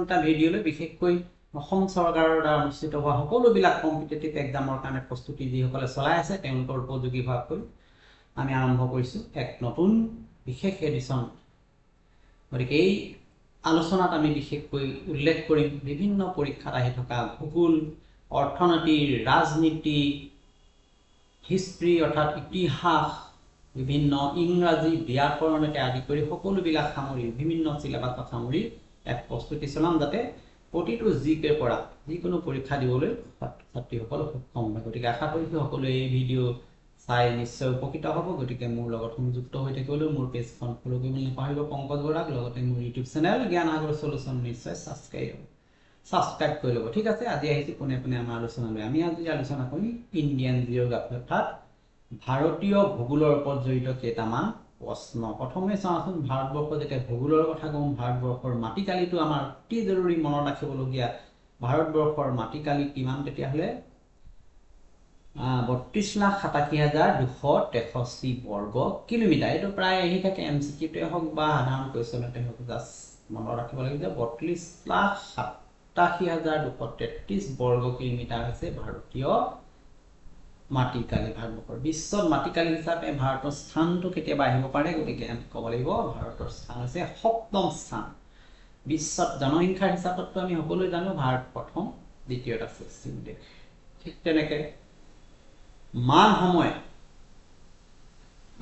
এটা ভিডিঅ'লৈ বিশেষকৈ অসম চৰকাৰৰ দ্বাৰা অনুষ্ঠিত হোৱা সকলোবিলাক কম্পিটিটিভ এক্সামৰ কাৰণে প্ৰস্তুতি যিসকলে চলাই আছে তেওঁলোকৰ উপযোগী হোৱাকৈ আমি আৰম্ভ কৰিছোঁ এক নতুন বিশেষ এডিশ্যন। গতিকে এই আলোচনাত আমি বিশেষকৈ উল্লেখ কৰিম বিভিন্ন পৰীক্ষাত আহি থকা ভূগোল, অৰ্থনীতি, ৰাজনীতি, হিষ্ট্ৰী অৰ্থাৎ ইতিহাস, বিভিন্ন ইংৰাজী, ব্যাকৰণকে আদি কৰি সকলোবিলাক সামৰি বিভিন্ন চিলেবাছত সামৰি এক প্ৰস্তুতি চলাম যাতে প্ৰতিটো জিকে পৰা যিকোনো পৰীক্ষা দিবলৈ ছাত্ৰীসকল সক্ষম হয়। গতিকে আশা কৰিছোঁ সকলোৱে এই ভিডিঅ' চাই নিশ্চয় উপকৃত হ'ব। গতিকে মোৰ লগত সংযুক্ত হৈ থাকিবলৈ মোৰ পেজখন ফ'ল' কৰিবলৈ নাপাহৰিব পংকজ বৰাক, লগতে মোৰ ইউটিউব চেনেল জ্ঞান সাগৰ চলিউশ্যন নিশ্চয় ছাবস্ক্ৰাইব কৰি ল'ব। ঠিক আছে, আজি আহিছোঁ পোনে পোনে আমাৰ আলোচনালৈ। আমি আজি আলোচনা কৰিম ইণ্ডিয়ান জিঅ'গ্ৰাফি অৰ্থাৎ ভাৰতীয় ভূগোলৰ ওপৰত জড়িত কেইটামান প্ৰশ্ন। প্ৰথমে চাওঁচোন, ভাৰতবৰ্ষ যেতিয়া ভূগোলৰ কথা কওঁ, ভাৰতবৰ্ষৰ মাটিকালিটো আমাৰ অতি জৰুৰী মনত ৰাখিবলগীয়া। ভাৰতবৰ্ষৰ মাটিকালি কিমান তেতিয়াহ'লে 32,87,263 বৰ্গ কিলোমিটাৰ। এইটো প্ৰায় আহি থাকে MCQতে হওক বা সাধাৰণ কুৱেশ্যনতে হওক, জাষ্ট মনত ৰাখিব লাগিব যে 32,87,233 বৰ্গ কিলোমিটাৰ হৈছে ভাৰতীয় মাটিকালি। ভাৰতবৰ্ষৰ বিশ্বত মাটিকালি হিচাপে ভাৰতৰ স্থানটো কেতিয়াবা আহিব পাৰে, গতিকে আমি ক'ব লাগিব ভাৰতৰ স্থান হৈছে 7ম স্থান। বিশ্বত জনসংখ্যাৰ হিচাপততো আমি সকলোৱে জানো ভাৰত প্ৰথম, দ্বিতীয়ত আছে চীন দেশ। ঠিক তেনেকৈ মান সময়,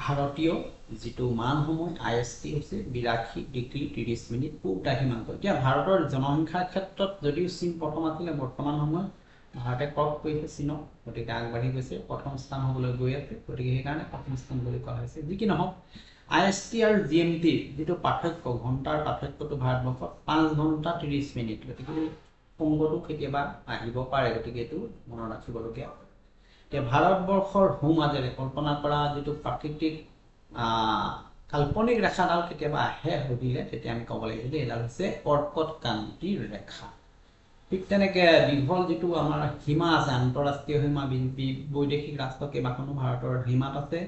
ভাৰতীয় যিটো মান সময় IST হৈছে 82 ডিগ্ৰী 30 মিনিট পূব দ্ৰাঘিমাংক। এতিয়া ভাৰতৰ জনসংখ্যাৰ ক্ষেত্ৰত যদিও চীন প্ৰথম আছিলে, বৰ্তমান সময়ত ভাৰতে ক্ৰছ কৰিছে চীনক, গতিকে আগবাঢ়ি গৈছে, প্ৰথম স্থান হ'বলৈ গৈ আছে। গতিকে সেইকাৰণে প্ৰথম স্থান বুলি কোৱা হৈছে। যি কি নহওক, IST আৰু GMT যিটো পাৰ্থক্য, ঘণ্টাৰ পাৰ্থক্যটো ভাৰতবৰ্ষত 5 ঘণ্টা 30 মিনিট। গতিকে সংগটো কেতিয়াবা আহিব পাৰে, গতিকে এইটো মনত ৰাখিবলগীয়া। এতিয়া ভাৰতবৰ্ষৰ ভূ-মাজেৰে কল্পনা কৰা যিটো প্ৰাকৃতিক কাল্পনিক ৰেখাডাল কেতিয়াবা আহে সুধিলে, তেতিয়া আমি ক'ব লাগিব যে এইডাল হৈছে কৰ্কটক্ৰান্তিৰ ৰেখা। ঠিক তেনেকৈ দীঘল যিটো আমাৰ সীমা আছে, আন্তঃৰাষ্ট্ৰীয় সীমা, বৈদেশিক ৰাষ্ট্ৰ কেইবাখনো ভাৰতৰ সীমাত আছে,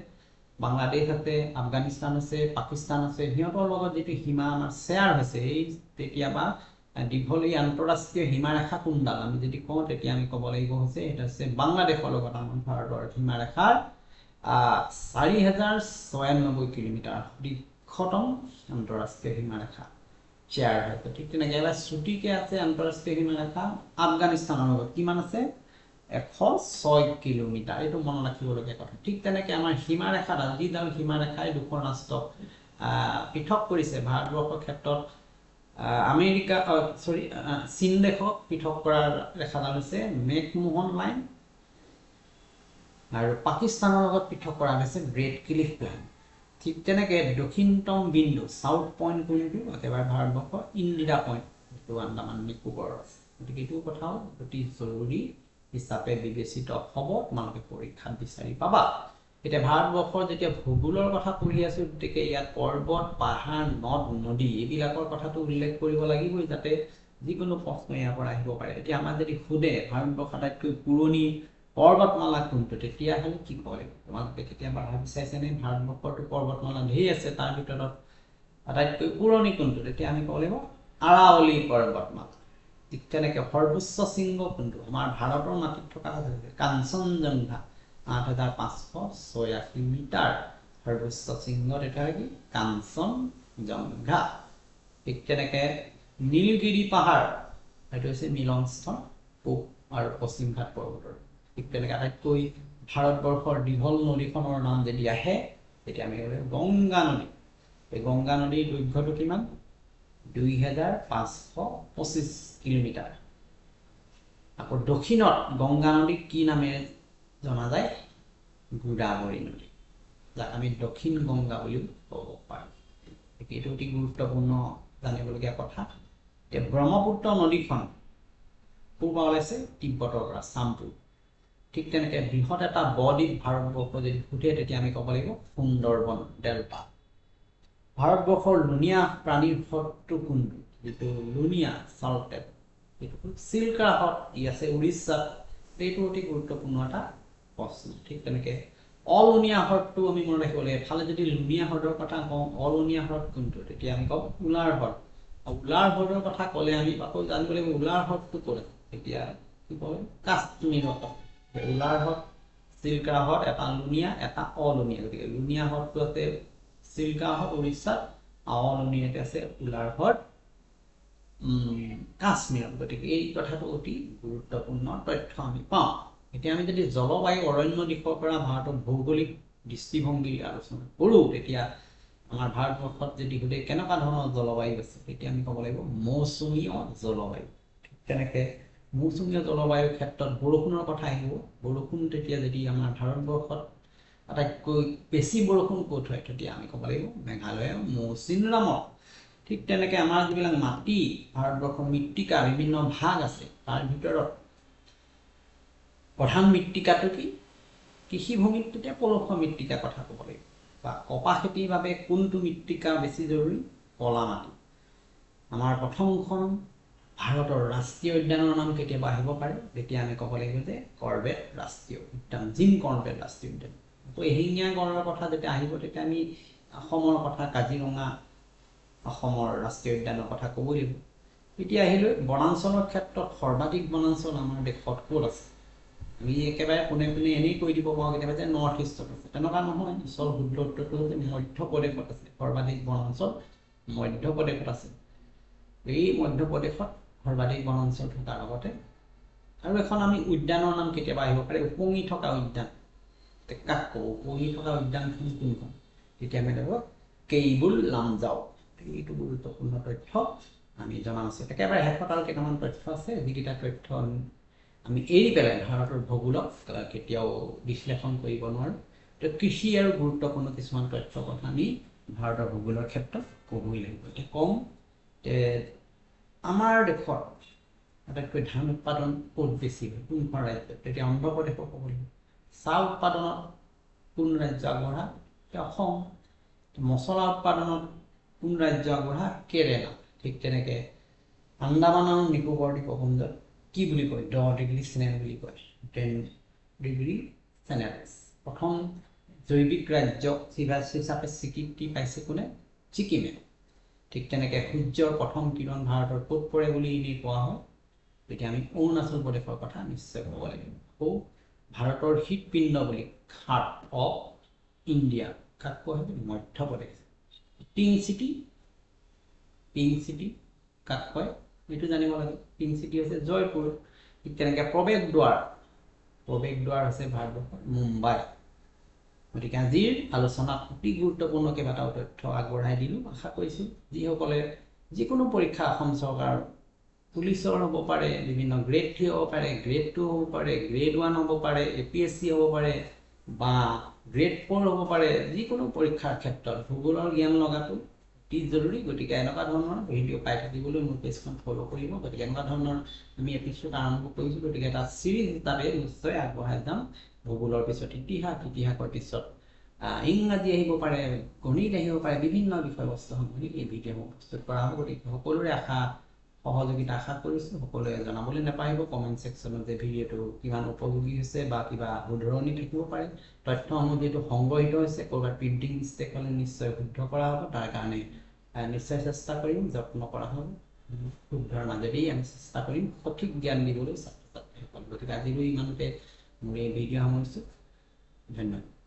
বাংলাদেশ আছে, আফগানিস্তান আছে, পাকিস্তান আছে, সিহঁতৰ লগত যিটো সীমা আমাৰ শ্বেয়াৰ হৈছে, এই কেতিয়াবা দীঘল এই আন্তঃৰাষ্ট্ৰীয় সীমাৰেখা কোনডাল আমি যদি কওঁ, তেতিয়া আমি ক'ব লাগিব হৈছে এটা হৈছে বাংলাদেশৰ লগত আমাৰ ভাৰতৰ সীমাৰেখাৰ 4096 কিলোমিটাৰ দীৰ্ঘতম আন্তঃৰাষ্ট্ৰীয় সীমাৰেখা শ্বেয়াৰ হৈছে। ঠিক তেনেকৈ এবাৰ চুটিকে আছে আন্তঃৰাষ্ট্ৰীয় সীমাৰেখা আফগানিস্তানৰ লগত, কিমান আছে 106 কিলোমিটাৰ। এইটো মনত ৰাখিবলগীয়া কথা। ঠিক তেনেকৈ আমাৰ সীমাৰেখাডাল, যিডাল সীমাৰেখাই দুখন ৰাষ্ট্ৰক পৃথক কৰিছে, ভাৰতবৰ্ষৰ ক্ষেত্ৰত চীন দেশক পৃথক কৰাৰ ৰেখাডাল হৈছে মেকমোহন লাইন, আৰু পাকিস্তানৰ লগত পৃথক কৰা হৈছে গ্ৰেট ক্লিফ লাইন। ঠিক তেনেকৈ দক্ষিণতম বিন্দু চাউথ পইণ্ট কোনটো, একেবাৰে ভাৰতবৰ্ষৰ ইন্দিৰা পইণ্ট, যিটো আন্দামান নিকোবৰ আছে। গতিকে এইটো কথাও অতি জৰুৰী হিচাপে বিবেচিত হ'ব, তোমালোকে পৰীক্ষাত বিচাৰি পাবা। এতিয়া ভাৰতবৰ্ষৰ যেতিয়া ভূগোলৰ কথা পঢ়ি আছোঁ, গতিকে ইয়াত পৰ্বত, পাহাৰ, নদ নদী এইবিলাকৰ কথাটো উল্লেখ কৰিব লাগিবই, যাতে যিকোনো প্ৰশ্ন ইয়াৰ পৰা আহিব পাৰে। এতিয়া আমাৰ যদি সোধে ভাৰতবৰ্ষৰ আটাইতকৈ পুৰণি পৰ্বতমালা কোনটো, তেতিয়াহ'লে কি ক'ব লাগিব? তোমালোকে কেতিয়াবা ভাবি চাইছেনে ভাৰতবৰ্ষৰতো পৰ্বতমালা ধেৰ আছে, তাৰ ভিতৰত আটাইতকৈ পুৰণি কোনটো? তেতিয়া আমি ক'ব লাগিব আৰাৱলী পৰ্বতমালা। ঠিক তেনেকৈ সৰ্বোচ্চ শৃংগ কোনটো? আমাৰ ভাৰতৰ মাটিত থকা কাঞ্চনজংঘা 8586 মিটাৰ সৰ্বোচ্চ শৃংগ, তেতিয়া কি কাঞ্চনজংঘা। ঠিক তেনেকৈ নীলগিৰি পাহাৰ, সেইটো হৈছে মিলনস্থল পূব আৰু পশ্চিম ঘাট পৰ্বতৰ। ঠিক তেনেকৈ আটাইতকৈ ভাৰতবৰ্ষৰ দীঘল নদীখনৰ নাম যদি আহে, তেতিয়া আমি ক'ব লাগিব গংগা নদী। এই গংগা নদীৰ দৈৰ্ঘ্যটো কিমান? 2525 কিলোমিটাৰ। আকৌ দক্ষিণত গংগা নদীক কি নামেৰে জনা যায়? গোদাবৰী নদী, যাক আমি দক্ষিণ গংগা বুলিও ক'ব পাৰোঁ। এইটো অতি গুৰুত্বপূৰ্ণ জানিবলগীয়া কথা। এতিয়া ব্ৰহ্মপুত্ৰ নদীখন পূৰ্ব ওলাইছে তিব্বতৰ পৰা চামপুৰ। ঠিক তেনেকৈ বৃহৎ এটা বদ্বীপ ভাৰতবৰ্ষ যদি সোধে, তেতিয়া আমি ক'ব লাগিব সুন্দৰবন ডেল্টা। ভাৰতবৰ্ষৰ লুণীয়া প্ৰাণীৰ হ্ৰদটো কোনটো? যিটো লুণীয়া চাল্টেড, এইটো চিল্কা হ্ৰদ ই আছে উৰিষ্যাত। এইটো অতি গুৰুত্বপূৰ্ণ এটা প্ৰশ্ন। ঠিক তেনেকৈ অলুণীয়া হ্ৰদটো আমি মনত ৰাখিব লাগিব। এফালে যদি লুণীয়া হ্ৰদৰ কথা কওঁ, অলুণীয়া হ্ৰদ কোনটো? তেতিয়া আমি ক'ম উলাৰ হ্ৰদ। উলাৰ হ্ৰদৰ কথা ক'লে আমি আকৌ জানিব লাগিব উলাৰ হ্ৰদটো ক'লে এতিয়া কি কয় কাশ্মীৰত উলাৰ হ্ৰদ চিল্কা হ্ৰদ এটা লুণীয়া এটা অলুণীয়া গতিকে লুণীয়া হ্ৰদটো আছে চিল্কা হ্ৰদ উৰিষ্যাত অলুণীয়াতে আছে উলাৰ হ্ৰদ কাশ্মীৰত গতিকে এই কথাটো অতি গুৰুত্বপূৰ্ণ তথ্য আমি পাওঁ এতিয়া আমি যদি জলবায়ু অৰণ্য দিশৰ পৰা ভাৰতৰ ভৌগোলিক দৃষ্টিভংগী আলোচনা কৰোঁ তেতিয়া আমাৰ ভাৰতবৰ্ষত যদি গোটেই কেনেকুৱা ধৰণৰ জলবায়ু আছে তেতিয়া আমি ক'ব লাগিব মৌচুমীয় জলবায়ু তেনেকৈ মৌচুমীয় জলবায়ুৰ ক্ষেত্ৰত বৰষুণৰ কথা আহিব বৰষুণ তেতিয়া যদি আমাৰ ভাৰতবৰ্ষত আটাইতকৈ বেছি বৰষুণ ক'ত হয় তেতিয়া আমি ক'ব লাগিব মেঘালয়ৰ মৌচিনৰামত ঠিক তেনেকৈ আমাৰ যিবিলাক মাটি ভাৰতবৰ্ষৰ মৃত্তিকা বিভিন্ন ভাগ আছে তাৰ ভিতৰত প্ৰধান মৃত্তিকাটো কি কৃষিভূমিত তেতিয়া পলস মৃত্তিকা কথা ক'ব লাগিব বা কপাহ খেতিৰ বাবে কোনটো মৃত্তিকা বেছি জৰুৰী কলা মাটি আমাৰ প্ৰথমখন ভাৰতৰ ৰাষ্ট্ৰীয় উদ্যানৰ নাম কেতিয়াবা আহিব পাৰে তেতিয়া আমি ক'ব লাগিব যে কৰ্বেট ৰাষ্ট্ৰীয় উদ্যান জিম কৰ্বেট ৰাষ্ট্ৰীয় উদ্যান আকৌ এশিঙীয়া গঁড়ৰ কথা যেতিয়া আহিব তেতিয়া আমি অসমৰ কথা কাজিৰঙা অসমৰ ৰাষ্ট্ৰীয় উদ্যানৰ কথা ক'বই লাগিব এতিয়া আহিলৈ বনাঞ্চলৰ ক্ষেত্ৰত সৰ্বাধিক বনাঞ্চল আমাৰ দেশত ক'ত আছে আমি একেবাৰে কোনে কোনে এনেই কৈ দিব পাৰোঁ কেতিয়াবা যে নৰ্থ ইষ্টত আছে তেনেকুৱা নহয় আচল শুদ্ধ উত্তৰটো হৈছে মধ্যপ্ৰদেশত আছে সৰ্বাধিক বনাঞ্চল মধ্যপ্ৰদেশত আছে এই মধ্যপ্ৰদেশত সৰ্বাধিক বনাঞ্চল থকাৰ লগতে আৰু এখন আমি উদ্যানৰ নাম কেতিয়াবা আহিব পাৰে উপঙি থকা উদ্যান কাক ক'ব উপঙি থকা উদ্যানখন কোনখন তেতিয়া আমি লাগিব কেইবুল লামজাও এইটো গুৰুত্বপূৰ্ণ তথ্য আমি জনা উচিত একেবাৰে শেষত আৰু কেইটামান তথ্য আছে যিকেইটা তথ্য আমি এৰি পেলাই ভাৰতৰ ভূগোলক কেতিয়াও বিশ্লেষণ কৰিব নোৱাৰোঁ তো কৃষি আৰু গুৰুত্বপূৰ্ণ কিছুমান তথ্যৰ কথা আমি ভাৰতৰ ভূগোলৰ ক্ষেত্ৰত ক'বই লাগিব এতিয়া কম আমাৰ দেশত আটাইতকৈ ধান উৎপাদন ক'ত বেছি হয় কোনখন ৰাজ্যত তেতিয়া অন্ধ্ৰপ্ৰদেশক ক'ব লাগিব চাহ উৎপাদনত কোন ৰাজ্য আগবঢ়া অসম মছলা উৎপাদনত কোন ৰাজ্য আগবঢ়া কেৰেলা ঠিক তেনেকৈ আন্দামান আৰু নিকোবৰ দ্বীপপুঞ্জত কি বুলি কয় 10 ডিগ্ৰী চেনেল বুলি কয় 10 ডিগ্ৰী চেনেল প্ৰথম জৈৱিক ৰাজ্য হিচাপে স্বীকৃতি পাইছে কোনে ছিকিমে ঠিক তেনেকৈ সূৰ্যৰ প্ৰথম কিৰণ ভাৰতৰ ক'ত পৰে বুলি এনেই কোৱা হয় তেতিয়া আমি অৰুণাচল প্ৰদেশৰ কথা নিশ্চয় ক'ব লাগিব আকৌ ভাৰতৰ হৃদপিণ্ড বুলি হাৰ্ট অফ ইণ্ডিয়া কাক কোৱা হয় মধ্যপ্ৰদেশ পিংক চিটি কাক কয় এইটো জানিব লাগে পিংক চিটি হৈছে জয়পুৰ ঠিক তেনেকৈ প্ৰৱেশ দ্বাৰ হৈছে ভাৰতবৰ্ষৰ মুম্বাই গতিকে আজিৰ আলোচনাত অতি গুৰুত্বপূৰ্ণ কেইবাটাও তথ্য আগবঢ়াই দিলোঁ আশা কৰিছোঁ যিসকলে যিকোনো পৰীক্ষা অসম চৰকাৰ পুলিচৰ হ'ব পাৰে বিভিন্ন গ্ৰেড 3 হ'ব পাৰে গ্ৰেড 2 হ'ব পাৰে গ্ৰেড 1 হ'ব পাৰে APSC হ'ব পাৰে বা গ্ৰেড 4 হ'ব পাৰে যিকোনো পৰীক্ষাৰ ক্ষেত্ৰত ভূগোলৰ জ্ঞান লগাটো অতি জৰুৰী গতিকে এনেকুৱা ধৰণৰ ভিডিঅ' পাই থাকিবলৈ মোৰ পেজখন ফ'ল' কৰিব গতিকে এনেকুৱা ধৰণৰ আমি এপিছ'ড আৰম্ভ কৰিছোঁ গতিকে এটা চিৰিজ হিচাপে নিশ্চয় আগবঢ়াই যাম ভূগোলৰ পিছত ইতিহাসৰ পিছত ইংৰাজী আহিব পাৰে গণিত আহিব পাৰে বিভিন্ন বিষয়বস্তু সামৰি এই ভিডিঅ' প্ৰস্তুত কৰা হ'ব গতিকে সকলোৰে সহযোগিতা আশা কৰিছোঁ সকলোৱে জনাবলৈ নাপাহৰিব কমেণ্ট ছেকশ্যনত যে ভিডিঅ'টো কিমান উপযোগী হৈছে বা কিবা শুধৰণি থাকিব পাৰে তথ্যসমূহ যিহেতু সংগ্ৰহিত হৈছে ক'ৰবাত প্ৰিণ্টিং মিষ্টেক হ'লে নিশ্চয় শুদ্ধ কৰা হ'ব তাৰ কাৰণে নিশ্চয় চেষ্টা কৰিম যত্ন কৰা হ'ব শুদ্ধৰ মাজেদি আমি চেষ্টা কৰিম সঠিক জ্ঞান দিবলৈ ছাত্ৰ ছাত্ৰীসকল গতিকে আজিলৈ ইমানতে মোৰ এই ভিডিঅ' সামৰিছোঁ ধন্যবাদ